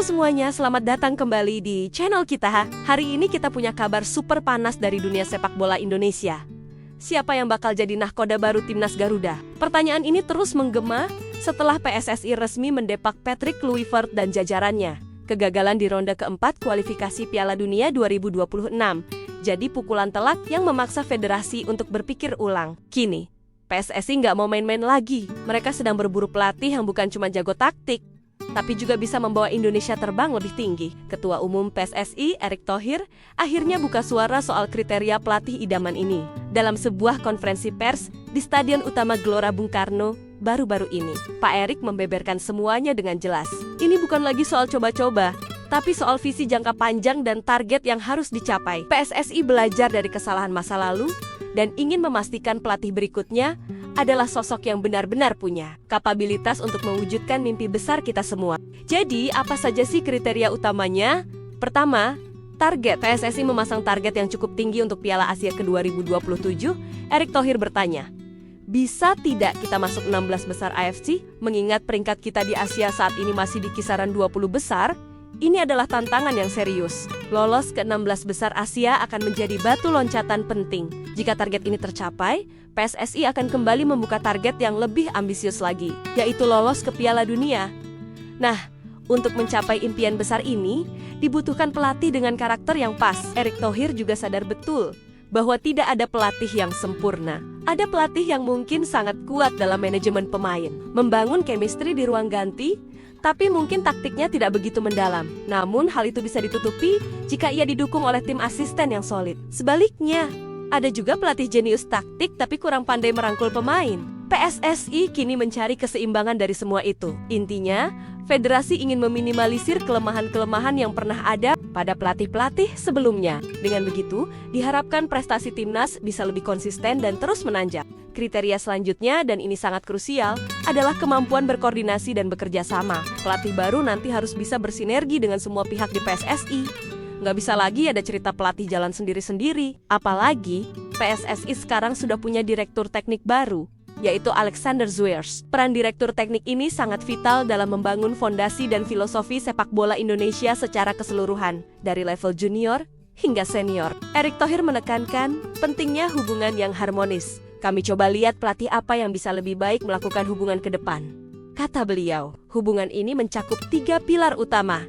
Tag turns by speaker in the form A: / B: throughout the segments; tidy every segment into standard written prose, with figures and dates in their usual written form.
A: Halo semuanya, selamat datang kembali di channel kita. Hari ini kita punya kabar super panas dari dunia sepak bola Indonesia. Siapa yang bakal jadi nahkoda baru Timnas Garuda? Pertanyaan ini terus menggema setelah PSSI resmi mendepak Patrick Kluivert dan jajarannya. Kegagalan di ronde keempat kualifikasi Piala Dunia 2026. Jadi pukulan telak yang memaksa federasi untuk berpikir ulang. Kini, PSSI nggak mau main-main lagi. Mereka sedang berburu pelatih yang bukan cuma jago taktik, tapi juga bisa membawa Indonesia terbang lebih tinggi. Ketua Umum PSSI, Erick Thohir, akhirnya buka suara soal kriteria pelatih idaman ini. Dalam sebuah konferensi pers di Stadion Utama Gelora Bung Karno, baru-baru ini, Pak Erick membeberkan semuanya dengan jelas. Ini bukan lagi soal coba-coba, tapi soal visi jangka panjang dan target yang harus dicapai. PSSI belajar dari kesalahan masa lalu dan ingin memastikan pelatih berikutnya adalah sosok yang benar-benar punya kapabilitas untuk mewujudkan mimpi besar kita semua. Jadi, apa saja sih kriteria utamanya? Pertama, target. PSSI memasang target yang cukup tinggi untuk Piala Asia ke 2027. Erick Thohir bertanya, bisa tidak kita masuk 16 besar AFC? Mengingat peringkat kita di Asia saat ini masih di kisaran 20 besar, ini adalah tantangan yang serius. Lolos ke 16 besar Asia akan menjadi batu loncatan penting. Jika target ini tercapai, PSSI akan kembali membuka target yang lebih ambisius lagi, yaitu lolos ke Piala Dunia. Nah, untuk mencapai impian besar ini, dibutuhkan pelatih dengan karakter yang pas. Erick Thohir juga sadar betul bahwa tidak ada pelatih yang sempurna. Ada pelatih yang mungkin sangat kuat dalam manajemen pemain, membangun chemistry di ruang ganti, tapi mungkin taktiknya tidak begitu mendalam. Namun hal itu bisa ditutupi jika ia didukung oleh tim asisten yang solid. Sebaliknya, ada juga pelatih jenius taktik tapi kurang pandai merangkul pemain. PSSI kini mencari keseimbangan dari semua itu. Intinya, federasi ingin meminimalisir kelemahan-kelemahan yang pernah ada pada pelatih-pelatih sebelumnya. Dengan begitu, diharapkan prestasi timnas bisa lebih konsisten dan terus menanjak. Kriteria selanjutnya, dan ini sangat krusial, adalah kemampuan berkoordinasi dan bekerja sama. Pelatih baru nanti harus bisa bersinergi dengan semua pihak di PSSI. Nggak bisa lagi ada cerita pelatih jalan sendiri-sendiri. Apalagi, PSSI sekarang sudah punya direktur teknik baru, yaitu Alexander Zwiers. Peran direktur teknik ini sangat vital dalam membangun fondasi dan filosofi sepak bola Indonesia secara keseluruhan, dari level junior hingga senior. Erick Thohir menekankan pentingnya hubungan yang harmonis. Kami coba lihat pelatih apa yang bisa lebih baik melakukan hubungan ke depan. Kata beliau, hubungan ini mencakup 3 pilar utama.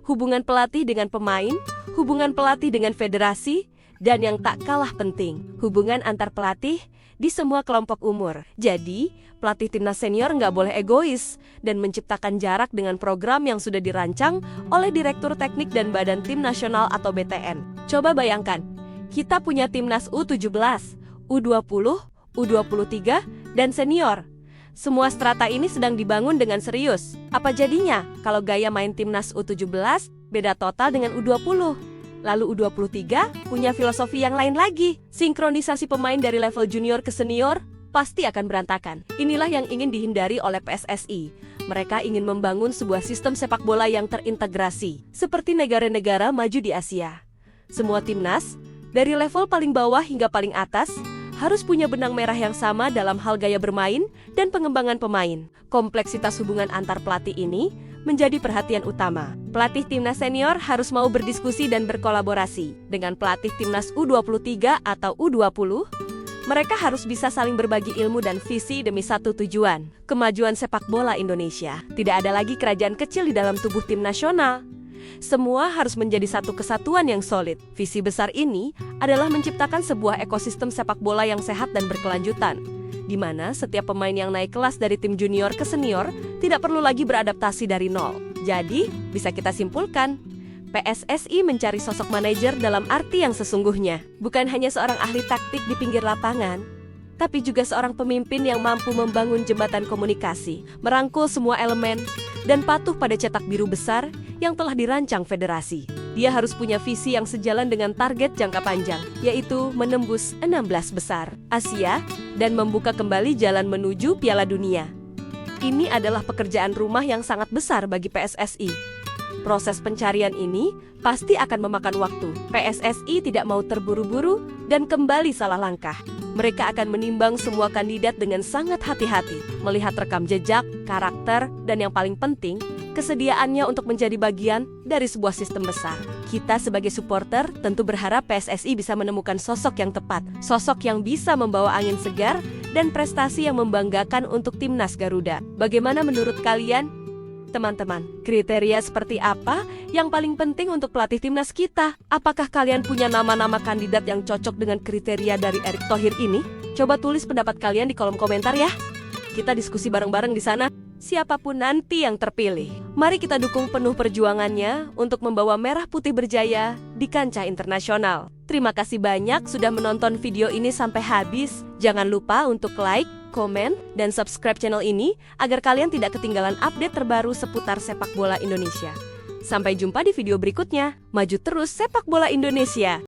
A: Hubungan pelatih dengan pemain, hubungan pelatih dengan federasi, dan yang tak kalah penting, hubungan antar pelatih di semua kelompok umur. Jadi, pelatih timnas senior nggak boleh egois dan menciptakan jarak dengan program yang sudah dirancang oleh Direktur Teknik dan Badan Tim Nasional atau BTN. Coba bayangkan, kita punya timnas U17, U20, U23, dan senior. Semua strata ini sedang dibangun dengan serius. Apa jadinya kalau gaya main timnas U17 beda total dengan U20? Lalu U23 punya filosofi yang lain lagi. Sinkronisasi pemain dari level junior ke senior pasti akan berantakan. Inilah yang ingin dihindari oleh PSSI. Mereka ingin membangun sebuah sistem sepak bola yang terintegrasi, seperti negara-negara maju di Asia. Semua timnas, dari level paling bawah hingga paling atas, harus punya benang merah yang sama dalam hal gaya bermain dan pengembangan pemain. Kompleksitas hubungan antar pelatih ini menjadi perhatian utama. Pelatih timnas senior harus mau berdiskusi dan berkolaborasi dengan pelatih timnas U23 atau U20. Mereka harus bisa saling berbagi ilmu dan visi demi satu tujuan, kemajuan sepak bola Indonesia. Tidak ada lagi kerajaan kecil di dalam tubuh tim nasional. Semua harus menjadi satu kesatuan yang solid. Visi besar ini adalah menciptakan sebuah ekosistem sepak bola yang sehat dan berkelanjutan, di mana setiap pemain yang naik kelas dari tim junior ke senior tidak perlu lagi beradaptasi dari nol. Jadi, bisa kita simpulkan, PSSI mencari sosok manajer dalam arti yang sesungguhnya. Bukan hanya seorang ahli taktik di pinggir lapangan, tapi juga seorang pemimpin yang mampu membangun jembatan komunikasi, merangkul semua elemen, dan patuh pada cetak biru besar yang telah dirancang federasi. Dia harus punya visi yang sejalan dengan target jangka panjang, yaitu menembus 16 besar Asia dan membuka kembali jalan menuju Piala Dunia. Ini adalah pekerjaan rumah yang sangat besar bagi PSSI. Proses pencarian ini pasti akan memakan waktu. PSSI tidak mau terburu-buru dan kembali salah langkah. Mereka akan menimbang semua kandidat dengan sangat hati-hati, melihat rekam jejak, karakter, dan yang paling penting, kesediaannya untuk menjadi bagian dari sebuah sistem besar. Kita sebagai supporter tentu berharap PSSI bisa menemukan sosok yang tepat, sosok yang bisa membawa angin segar dan prestasi yang membanggakan untuk timnas Garuda. Bagaimana menurut kalian? Teman-teman, kriteria seperti apa yang paling penting untuk pelatih timnas kita? Apakah kalian punya nama-nama kandidat yang cocok dengan kriteria dari Erick Thohir ini? Coba tulis pendapat kalian di kolom komentar ya. Kita diskusi bareng-bareng di sana. Siapapun nanti yang terpilih, mari kita dukung penuh perjuangannya untuk membawa Merah Putih berjaya di kancah internasional. Terima kasih banyak sudah menonton video ini sampai habis. Jangan lupa untuk like, komen, dan subscribe channel ini agar kalian tidak ketinggalan update terbaru seputar sepak bola Indonesia. Sampai jumpa di video berikutnya. Maju terus sepak bola Indonesia!